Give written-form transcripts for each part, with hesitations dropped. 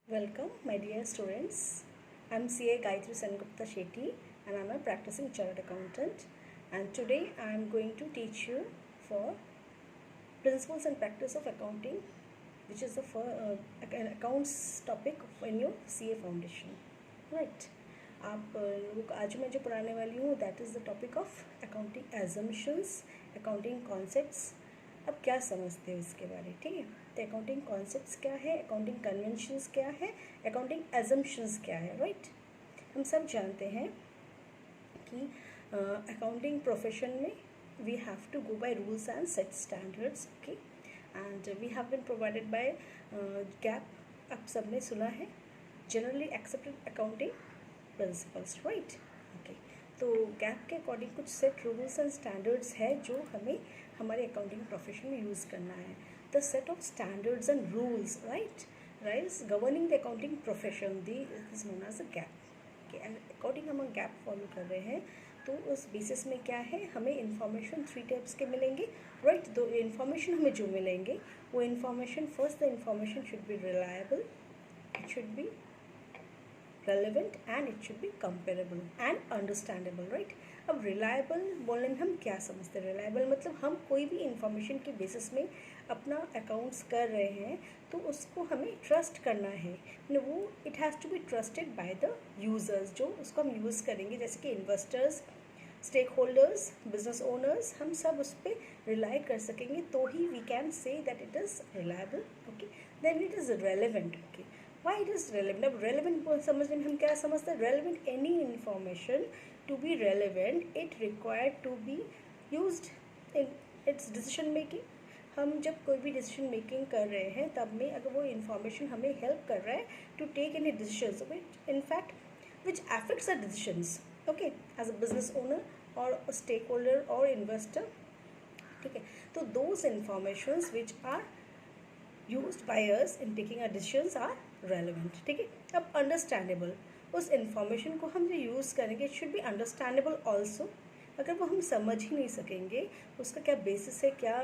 Welcome, my dear students. I'm CA Gayatri Sengupta Shetty and I'm a practicing chartered accountant. And today I'm going to teach you for principles and practice of accounting, which is the accounts topic in your CA foundation. Right. आप लोगों को आज मैं जो पढ़ाने वाली हूँ that is the topic of accounting assumptions, accounting concepts. अब क्या समझते हो इसके बारे, ठीक है. तो अकाउंटिंग कॉन्सेप्ट्स क्या है, अकाउंटिंग कन्वेंशंस क्या है, अकाउंटिंग एजम्पशंस क्या है. राइट. हम सब जानते हैं कि अकाउंटिंग प्रोफेशन में we have to go by rules and set standards. Okay. And we have been provided by GAAP. आप सब ने सुना है, generally accepted accounting principles. Right. Okay. तो गैप के अकॉर्डिंग कुछ सेट रूल्स एंड स्टैंडर्ड्स है जो हमें हमारे अकाउंटिंग प्रोफेशन में यूज़ करना है. The set of standards and rules right governing the accounting profession the is known as a GAAP. And according हम गैप फॉलो कर रहे हैं तो उस बेसिस में क्या है, हमें इन्फॉर्मेशन 3 टाइप्स के मिलेंगे. राइट. दो इन्फॉर्मेशन हमें जो मिलेंगे वो information, first the information should be reliable, it should B relevant and it should be comparable and understandable. right. अब reliable बोलने में हम क्या समझते हैं. reliable मतलब हम कोई भी इंफॉर्मेशन के बेसिस में अपना अकाउंट्स कर रहे हैं तो उसको हमें ट्रस्ट करना है. वो it has to be trusted by the users जो उसको हम यूज़ करेंगे, जैसे कि investors, stakeholders, business owners, हम सब उस पर रिलाई कर सकेंगे तो ही we can say that it is reliable. Okay. Then it is relevant. Okay. Why it is relevant? अब relevant समझने में हम क्या समझते हैं. relevant, any information to be relevant it required to be used in its decision making. हम जब कोई भी डिसीजन मेकिंग कर रहे हैं तब में अगर वो इन्फॉर्मेशन हमें हेल्प कर रहा है to take any decisions which in fact which effects our decisions. Okay. As a business owner और स्टेक होल्डर और इन्वेस्टर. ठीक है. तो those informations which are used by us in taking our decisions are relevant. ठीक है. अब understandable, उस information को हम जो यूज़ करेंगे it should be understandable also. अगर वो हम समझ ही नहीं सकेंगे उसका क्या बेसिस है, क्या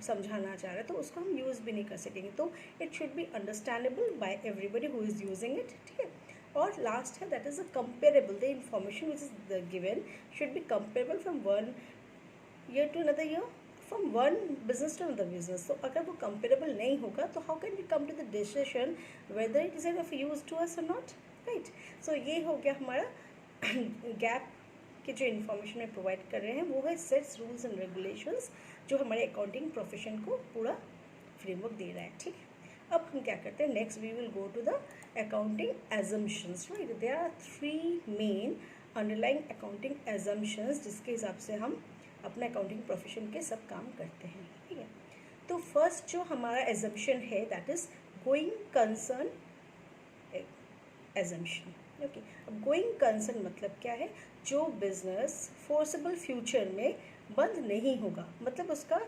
समझाना चाह रहा है, तो उसको हम यूज़ भी नहीं कर सकेंगे. तो it should be understandable by everybody who is using it. ठीक है. और लास्ट है that is a comparable. The information which is given should be comparable from one year to another year, from one business to another business. तो अगर वो comparable नहीं होगा तो how can we come to the decision whether it is of use to us or not. right. so ये हो गया हमारा गैप के जो इन्फॉर्मेशन में प्रोवाइड कर रहे हैं वो है सेट्स, रूल्स एंड रेगुलेशंस जो हमारे अकाउंटिंग प्रोफेशन को पूरा फ्रेमवर्क दे रहा है. ठीक है. अब हम क्या करते हैं, next we will go to the accounting assumptions. Right. There are 3 main underlying accounting assumptions जिसके हिसाब से हम अपने अकाउंटिंग प्रोफेशन के सब काम करते हैं. ठीक है. तो फर्स्ट जो हमारा एजम्पशन है that is going concern assumption. Okay. अब गोइंग कंसर्न मतलब क्या है, जो बिजनेस फोर्सेबल फ्यूचर में बंद नहीं होगा, मतलब उसका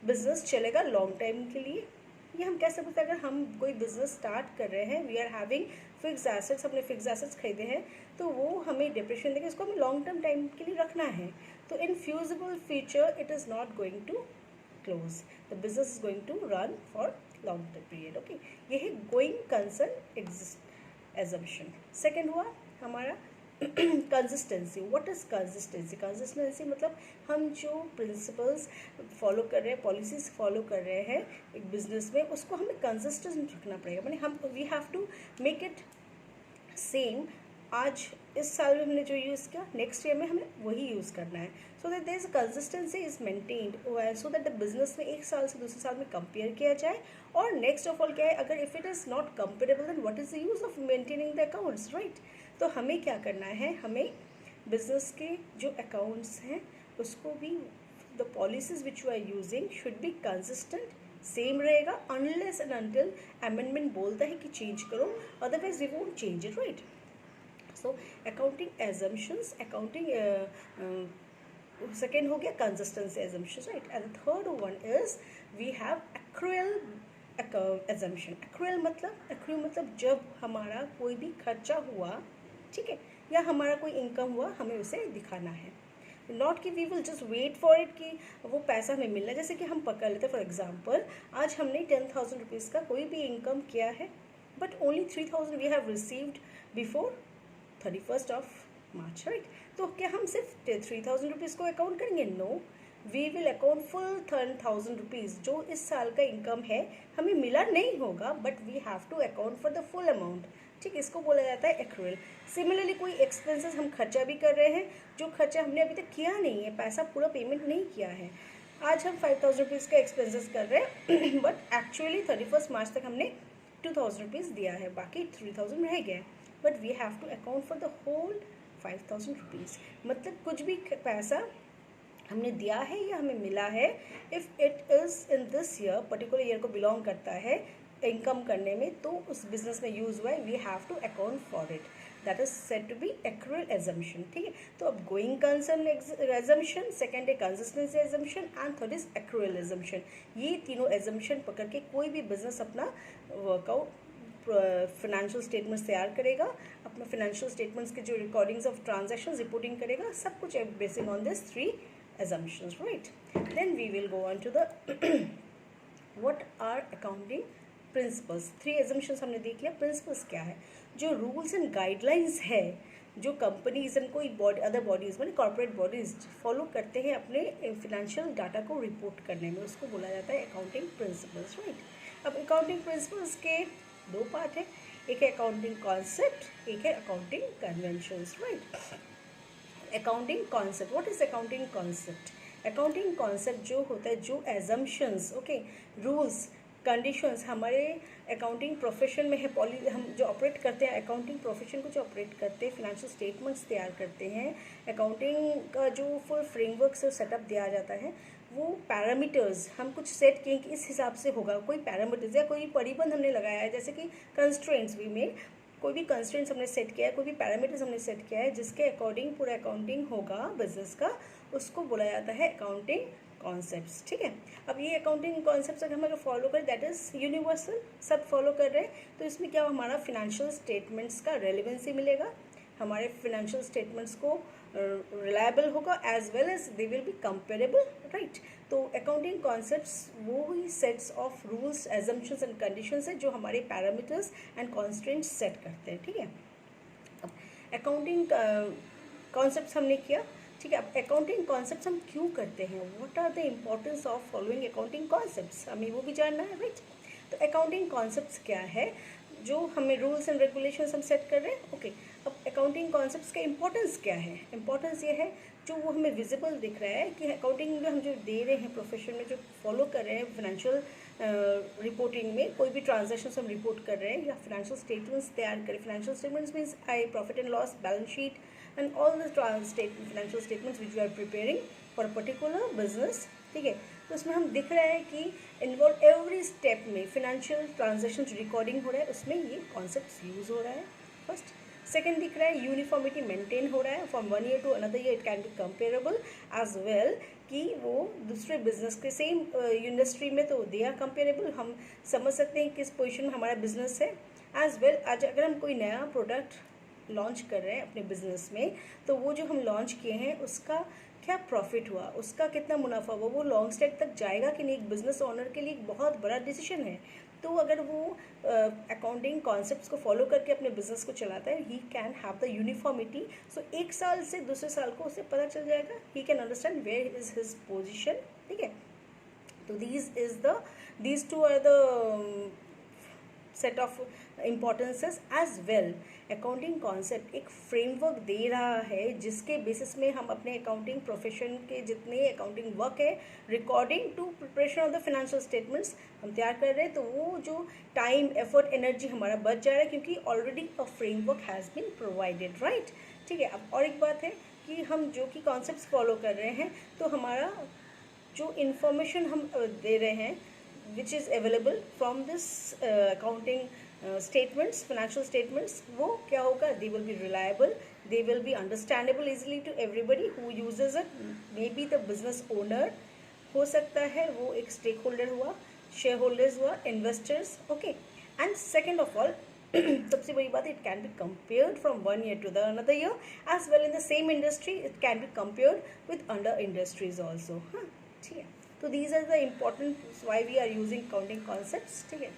बिजनेस चलेगा लॉन्ग टाइम के लिए. ये हम कैसे बोलते हैं, अगर हम कोई बिजनेस स्टार्ट कर रहे हैं, we are having fix assets, हमने फिक्स एसेट्स खरीदे हैं तो वो हमें डिप्रेशन देंगे, उसको हमें लॉन्ग टर्म टाइम के लिए रखना है. तो in foreseeable future it is not going to close, the business is going to run for long term period. Okay. ये है गोइंग कंसर्न एजम्पशन. सेकेंड हुआ हमारा consistency. What is consistency. Consistency मतलब हम जो प्रिंसिपल्स फॉलो कर रहे हैं, पॉलिसीज फॉलो कर रहे हैं एक बिजनेस में, उसको हमें कंसिस्टेंट रखना पड़ेगा. माने हम we have to make it same. आज इस साल में हमने जो यूज़ किया नेक्स्ट ईयर में हमें वही यूज़ करना है. So that there is consistency is maintained, so that the business में एक साल से दूसरे साल में कंपेयर किया जाए. और नेक्स्ट ऑफ ऑल क्या है, अगर if it is not comparable then what is the use of maintaining the accounts. Right. तो हमें क्या करना है, हमें बिजनेस के जो अकाउंट्स हैं उसको भी the policies which you are using should be consistent, same रहेगा अनलेस एंड अनटिल अमेंडमेंट बोलता है कि चेंज करो, otherwise we won't change it. Right. So accounting assumptions, accounting second हो गया consistency assumptions. Right. And the third one is we have accrual assumption. Accrual मतलब जब हमारा कोई भी खर्चा हुआ, ठीक है, या हमारा कोई इनकम हुआ, हमें उसे दिखाना है. नॉट कि we will just wait for it कि वो पैसा हमें मिलना है. जैसे कि हम पकड़ लेते हैं फॉर एग्जांपल, आज हमने 10,000 रुपीज़ का कोई भी इनकम किया है, but only 3,000 we have received before 31st of March, right? तो क्या हम सिर्फ 3,000 रुपीज़ को अकाउंट करेंगे? No, we will account full 10,000 rupees जो इस साल का इनकम है, हमें मिला नहीं होगा, but we have to account for the full amount. ठीक, इसको बोला जाता है एक्रूअल। सिमिलरली कोई एक्सपेंसेस हम खर्चा भी कर रहे हैं, जो खर्चा हमने अभी तक किया नहीं है, पैसा पूरा पेमेंट नहीं किया है। आज हम 5,000 रुपीज़ का एक्सपेंसेस कर रहे हैं बट एक्चुअली 31 मार्च तक हमने 2,000 रुपीज़ दिया है, बाकी 3,000 रह गए, but we have to account for the whole 5,000 rupees. मतलब कुछ भी पैसा हमने दिया है या हमें मिला है, if it is in this year, particular year को बिलोंग करता है इनकम करने में, तो उस बिजनेस में यूज़ हुआ है, we have to account for it. That is said to be accrual assumption. ठीक है, तो अब गोइंग कंसर्न एजम्पशन, सेकेंड है consistency assumption and third is accrual assumption. ये तीनों एजम्पशन पकड़ के कोई भी बिजनेस अपना वर्कआउट फाइनेंशियल स्टेटमेंट्स तैयार करेगा, अपना फाइनेंशियल स्टेटमेंट्स के जो रिकॉर्डिंग्स ऑफ ट्रांजैक्शंस रिपोर्टिंग करेगा, सब कुछ basin on this 3 assumptions, right? Then we will go on to the what are accounting principles. 3 assumptions हमने देख लिया। प्रिंसिपल्स क्या है? जो रूल्स एंड गाइडलाइंस है जो कंपनीज एंड कोई अदर बॉडीज मतलब कॉर्पोरेट बॉडीज फॉलो करते हैं अपने फाइनेंशियल डाटा को रिपोर्ट करने में, उसको बोला जाता है अकाउंटिंग प्रिंसिपल्स, राइट? अब अकाउंटिंग प्रिंसिपल्स के 2 पार्ट है, एक है अकाउंटिंग कॉन्सेप्ट, एक है accounting conventions, right? Accounting concept, what is accounting concept? Accounting concept जो होता है, जो एजम्पशंस, ओके, रूल्स, कंडीशंस हमारे अकाउंटिंग प्रोफेशन में है, हम जो ऑपरेट करते हैं अकाउंटिंग प्रोफेशन को जो ऑपरेट करते हैं, फाइनेंशियल स्टेटमेंट्स तैयार करते हैं, अकाउंटिंग का जो फुल फ्रेमवर्क से सेटअप दिया जाता है, वो पैरामीटर्स हम कुछ सेट किए कि इस हिसाब से होगा। कोई पैरामीटर्स या कोई परिबंध हमने लगाया है, जैसे कि कंस्ट्रेंट्स वी मेड, कोई भी कंस्ट्रेंट्स हमने सेट किया है, कोई भी पैरामीटर्स हमने सेट किया है जिसके अकॉर्डिंग पूरा अकाउंटिंग होगा बिजनेस का, उसको बोला जाता है अकाउंटिंग कॉन्सेप्ट्स। ठीक है, अब ये अकाउंटिंग कॉन्सेप्ट्स अगर हम अगर फॉलो करें, दैट इज़ यूनिवर्सल, सब फॉलो कर रहे हैं, तो इसमें क्या हमारा फिनेंशियल स्टेटमेंट्स का रेलिवेंसी मिलेगा, हमारे फिनेंशियल स्टेटमेंट्स को रिलायबल होगा, as well as they will be comparable, right? तो अकाउंटिंग कॉन्सेप्ट्स वो ही sets of rules, assumptions and conditions है जो हमारे पैरामीटर्स एंड कॉन्स्ट्रेंट्स सेट करते हैं। ठीक है, अब अकाउंटिंग कॉन्सेप्ट्स हमने किया। ठीक है, अब अकाउंटिंग कॉन्सेप्ट्स हम क्यों करते हैं, what are the importance of following accounting concepts, हमें वो भी जानना है, राइट? तो अकाउंटिंग कॉन्सेप्ट्स क्या है, जो हमें रूल्स एंड रेगुलेशंस हम सेट कर रहे हैं, ओके। अब अकाउंटिंग कॉन्सेप्ट्स का इंपॉर्टेंस क्या है? इंपॉर्टेंस ये है जो वो हमें विजिबल दिख रहा है कि अकाउंटिंग में हम जो दे रहे हैं प्रोफेशन में, जो फॉलो कर रहे हैं फाइनेंशियल रिपोर्टिंग में, कोई भी ट्रांजैक्शंस हम रिपोर्ट कर रहे हैं या फाइनेंशियल स्टेटमेंट्स तैयार करें, financial statements means I profit and loss, balance sheet and all the financial statements which you are preparing for a particular business. ठीक है, तो उसमें हम दिख रहा है कि इन्वॉल्व एवरी स्टेप में फाइनेंशियल ट्रांजैक्शन रिकॉर्डिंग हो रहा है, उसमें ये कॉन्सेप्ट यूज़ हो रहा है, फर्स्ट। सेकेंड दिख रहा है यूनिफॉर्मिटी मेंटेन हो रहा है, from one year to another year it can be comparable as well, कि वो दूसरे बिजनेस के सेम इंडस्ट्री में तो दे आर कंपेरेबल, हम समझ सकते हैं किस पोजीशन में हमारा बिजनेस है, एज वेल आज अगर हम कोई नया प्रोडक्ट लॉन्च कर रहे हैं अपने बिजनेस में, तो वो जो हम लॉन्च किए हैं उसका क्या प्रॉफिट हुआ, उसका कितना मुनाफा हुआ, वो लॉन्ग स्टेट तक जाएगा कि नहीं, एक बिजनेस ओनर के लिए एक बहुत बड़ा डिसीजन है। तो अगर वो अकाउंटिंग कॉन्सेप्ट्स को फॉलो करके अपने बिजनेस को चलाता है, he can have the uniformity, so एक साल से दूसरे साल को उसे पता चल जाएगा, he can understand where is his position. ठीक है, तो these two are the set of importances as well. Accounting concept एक फ्रेमवर्क दे रहा है जिसके बेसिस में हम अपने अकाउंटिंग प्रोफेशन के जितने अकाउंटिंग वर्क है, recording to preparation of the financial statements हम तैयार कर रहे हैं, तो वो जो टाइम, एफर्ट, एनर्जी हमारा बच जा रहा है क्योंकि already a framework has been provided, right? ठीक है, अब और एक बात है कि हम जो कि कॉन्सेप्ट्स फॉलो कर रहे हैं, तो हमारा जो इन्फॉर्मेशन हम दे रहे हैं which is available from this accounting statements, financial statements, वो क्या होगा, they will be reliable, they will be understandable easily to everybody who uses it, maybe the business owner हो सकता है, वो एक stakeholder हुआ, shareholders हुआ, investors, okay, and second of all सबसे बड़ी बात, it can be compared from one year to the another year, as well in the same industry it can be compared with other industries also, हाँ, ठीक है। तो these are the important why we are using accounting concepts। ठीक है,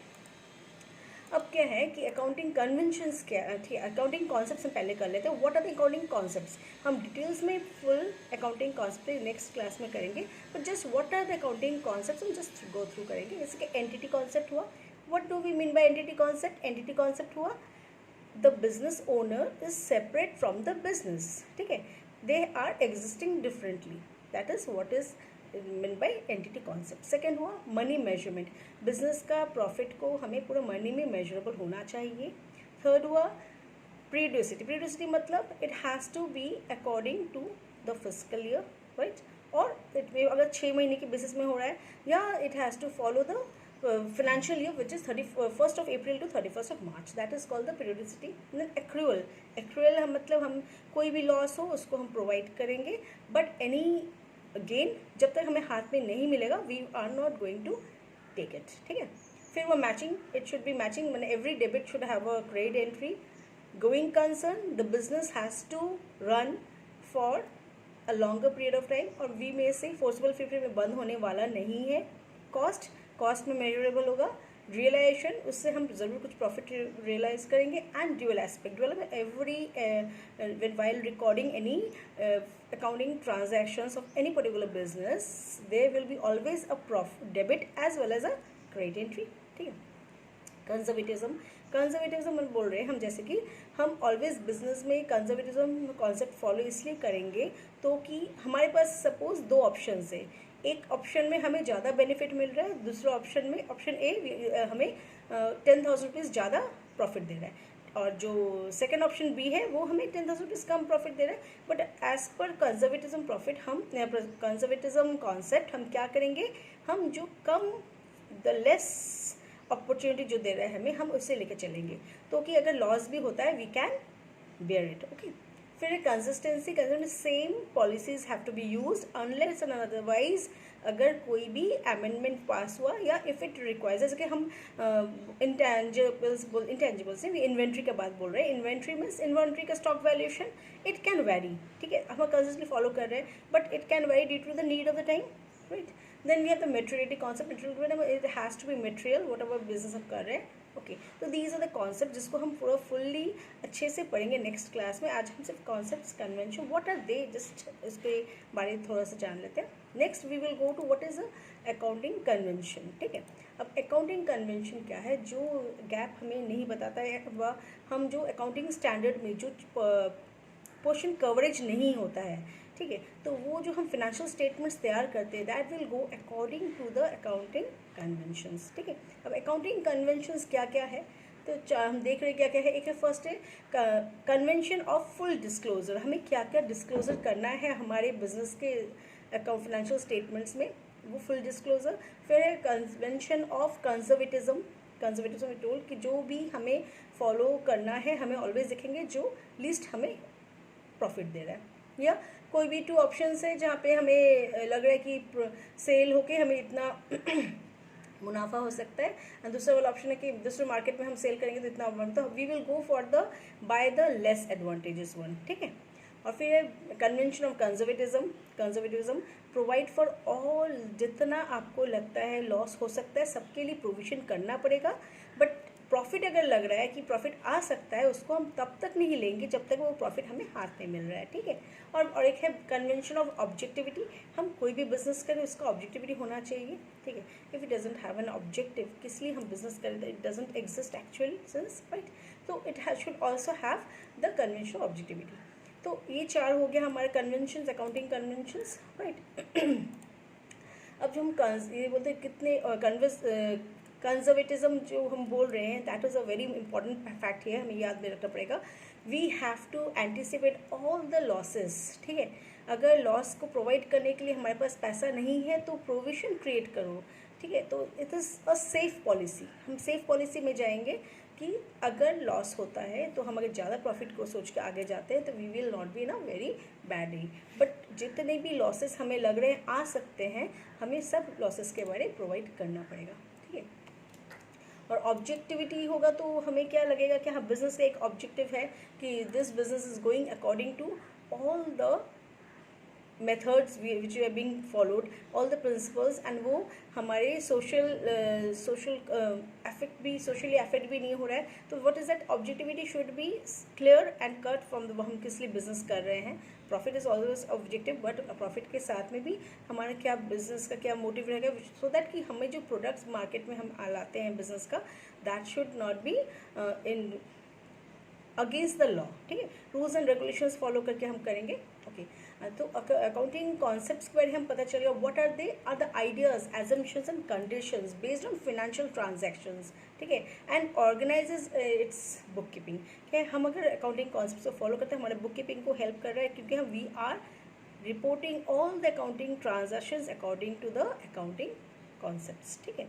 अब क्या है कि अकाउंटिंग कन्वेंशंस क्या थी, अकाउंटिंग कॉन्सेप्ट्स हम पहले कर लेते हैं. What are the accounting concepts? हम डिटेल्स में full accounting concept next class में करेंगे, but just what are the accounting concepts हम जस्ट गो थ्रू करेंगे. जैसे कि एंटिटी कॉन्सेप्ट हुआ. What do we mean by entity concept? Entity concept हुआ the business owner is separate from the business. ठीक है, they are existing differently. That is what is mean by entity concept. Second हुआ money measurement. Business का profit को हमें पूरा money में measurable होना चाहिए. थर्ड हुआ पीरियोडिसिटी. पीरियोडिसिटी मतलब it has to be according to the physical year, right, और इट में अगर 6 महीने के बेसिस में हो रहा है, या it has to follow the financial year which is 31st of April to 31st of March. That is called the periodicity. Then accrual. accrual हम मतलब हम कोई भी लॉस हो उसको हम प्रोवाइड करेंगे, बट एनी गेन जब तक हमें हाथ में नहीं मिलेगा we are not going to take it. ठीक है. फिर वो matching. It should be matching, मैंने every debit should have a credit entry. Going concern, the business has to run for a longer period of time, और वी में से forcible period में बंद होने वाला नहीं है. कॉस्ट, कॉस्ट में मेजरेबल होगा. रियलाइजेशन, उससे हम ज़रूर कुछ प्रॉफिट रियलाइज करेंगे. And dual aspect. ड्यूअल में every while recording any accounting transactions of any particular business there will be always a profit debit as well as a credit entry. ठीक है. Conservatism. Conservatism हम बोल रहे हैं हम, जैसे कि हम ऑलवेज बिजनेस में कंजर्वेटिज्म कॉन्सेप्ट फॉलो इसलिए करेंगे तो कि हमारे पास सपोज 2 ऑप्शन है. एक ऑप्शन में हमें ज़्यादा बेनिफिट मिल रहा है, दूसरा ऑप्शन में ऑप्शन ए हमें 10,000 रुपीज़ ज़्यादा प्रॉफिट दे रहा है, और जो सेकंड ऑप्शन बी है वो हमें 10,000 रुपीज़ कम प्रॉफिट दे रहा है. But as per conservatism profit हम कंजर्वेटिज्म कॉन्सेप्ट हम क्या करेंगे, हम जो कम द लेस अपॉर्चुनिटी जो दे रहा है हमें, हम उससे लेके चलेंगे, तो कि अगर लॉस भी होता है we can bear it. Okay. फिर consistency. Same policies have to be used unless and otherwise. अगर कोई भी अमेंडमेंट पास हुआ या इफ़ इट रिक्वायर्स, जैसे कि हम इंटेंजिबल्स से इन्वेंट्री का बात बोल रहे हैं. इन्वेंट्री मीन्स इन्वेंट्री का stock valuation it can vary. ठीक है, हम कंसिस्टेंटली फॉलो कर रहे हैं, but it can vary due to the need of the time, right. Then we have the materiality concept. Material it has to be material whatever business हम कर रहे हैं. ओके, तो दीज आर द कॉन्सेप्ट जिसको हम पूरा fully अच्छे से पढ़ेंगे नेक्स्ट क्लास में. आज हम सिर्फ concepts, convention, what are they, just इसके बारे में थोड़ा सा जान लेते हैं. Next we will go to what is accounting convention. ठीक है. अब अकाउंटिंग कन्वेंशन क्या है, जो गैप हमें नहीं बताता है, वह हम जो अकाउंटिंग स्टैंडर्ड में जो पोर्शन कवरेज नहीं होता है, ठीक है, तो वो जो हम फाइनेंशियल स्टेटमेंट्स तैयार करते हैं that will go according to the accounting conventions. ठीक है. अब अकाउंटिंग कन्वेंशंस क्या क्या है, तो हम देख रहे हैं क्या क्या है. एक है फर्स्ट है कन्वेंशन ऑफ फुल डिस्क्लोजर. हमें क्या क्या डिस्क्लोजर करना है हमारे बिजनेस के अकाउंट फाइनेंशियल स्टेटमेंट्स में, वो फुल डिस्क्लोजर. फिर है कन्वेंशन ऑफ कंजर्वेटिज्म. कंजर्वेटिज्म में टोल कि जो भी हमें फॉलो करना है हमें ऑलवेज देखेंगे जो लीस्ट हमें प्रॉफिट दे रहा है, या कोई भी 2 ऑप्शंस है जहाँ पे हमें लग रहा है कि सेल होके हमें इतना मुनाफा हो सकता है, और दूसरा वाला ऑप्शन है कि दूसरे मार्केट में हम सेल करेंगे तो इतना, तो we will go for the by the less advantages one. ठीक है. और फिर है convention of conservatism. Conservatism provide for all. जितना आपको लगता है लॉस हो सकता है सबके लिए प्रोविजन करना पड़ेगा, बट प्रॉफिट अगर लग रहा है कि प्रॉफिट आ सकता है उसको हम तब तक नहीं लेंगे जब तक वो प्रॉफिट हमें हाथ में मिल रहा है. ठीक है. और एक है कन्वेंशन ऑफ ऑब्जेक्टिविटी. हम कोई भी बिजनेस करें उसका ऑब्जेक्टिविटी होना चाहिए. ठीक है. If it doesn't have an objective, किस लिए हम बिजनेस करें, it doesn't exist actually since, right. तो it should also have the convention objectivity. तो ये 4 हो गया हमारे कन्वेंशंस, अकाउंटिंग कन्वेंशंस, राइट. अब जो हम ये बोलते हैं कितने कंजर्वेटिज्म जो हम बोल रहे हैं that is a very important fact है, हमें याद में रखना पड़ेगा. We have to anticipate all the losses. ठीक है. अगर लॉस को प्रोवाइड करने के लिए हमारे पास पैसा नहीं है तो प्रोविजन क्रिएट करो. ठीक है. तो it is a safe policy. हम सेफ पॉलिसी में जाएंगे कि अगर लॉस होता है तो हम अगर ज़्यादा प्रॉफिट को सोच के आगे जाते हैं तो we will not be in a very bad day. But जितने भी लॉसेस हमें लग रहे हैं आ सकते हैं, हमें सब लॉसेस के बारे प्रोवाइड करना पड़ेगा. ठीक है. और ऑब्जेक्टिविटी होगा तो हमें क्या लगेगा कि हाँ बिजनेस का एक ऑब्जेक्टिव है कि this business is going according to all the methods which are being followed, all the principles, and वो हमारे social affect भी socially affect भी नहीं हो रहा है. तो what is that objectivity should be clear and cut from the हम किस लिए business कर रहे हैं. Profit is always objective, but profit के साथ में भी हमारा क्या business का क्या motive रहेगा, so that कि हमें जो products market में हम लाते हैं business का, that should not be in against the law. ठीक है, रूल्स एंड रेगुलेशंस फॉलो करके हम करेंगे. ओके, तो अकाउंटिंग कॉन्सेप्ट्स के बारे में हम पता चलेगा. What are the ideas, assumptions and conditions based on financial transactions. ठीक है, and organises its bookkeeping. ठीक है, हम अगर अकाउंटिंग कॉन्सेप्ट्स को फॉलो करते हैं हमारे बुक कीपिंग को हेल्प कर रहा है, क्योंकि हम we are reporting all the accounting transactions according to the accounting concepts. ठीक है,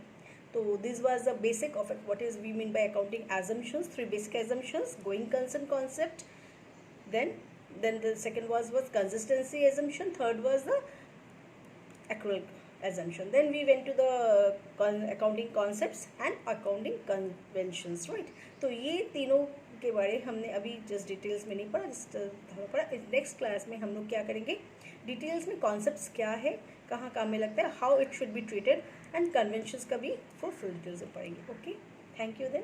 so this was the basic of it. What is we mean by accounting assumptions? 3 basic assumptions: going concern concept, then the second was consistency assumption, third was the accrual assumption, then we went to the accounting concepts and accounting conventions, right? तो ये तीनों के बारे हमने अभी just details में नहीं पढ़ा. नेक्स्ट क्लास में हम लोग क्या करेंगे, डिटेल्स में कॉन्सेप्ट्स क्या है, कहाँ काम में लगता है, how it should be treated, and conventions का भी फुल डिटेल्स में पढ़ेंगे. Okay, thank you then.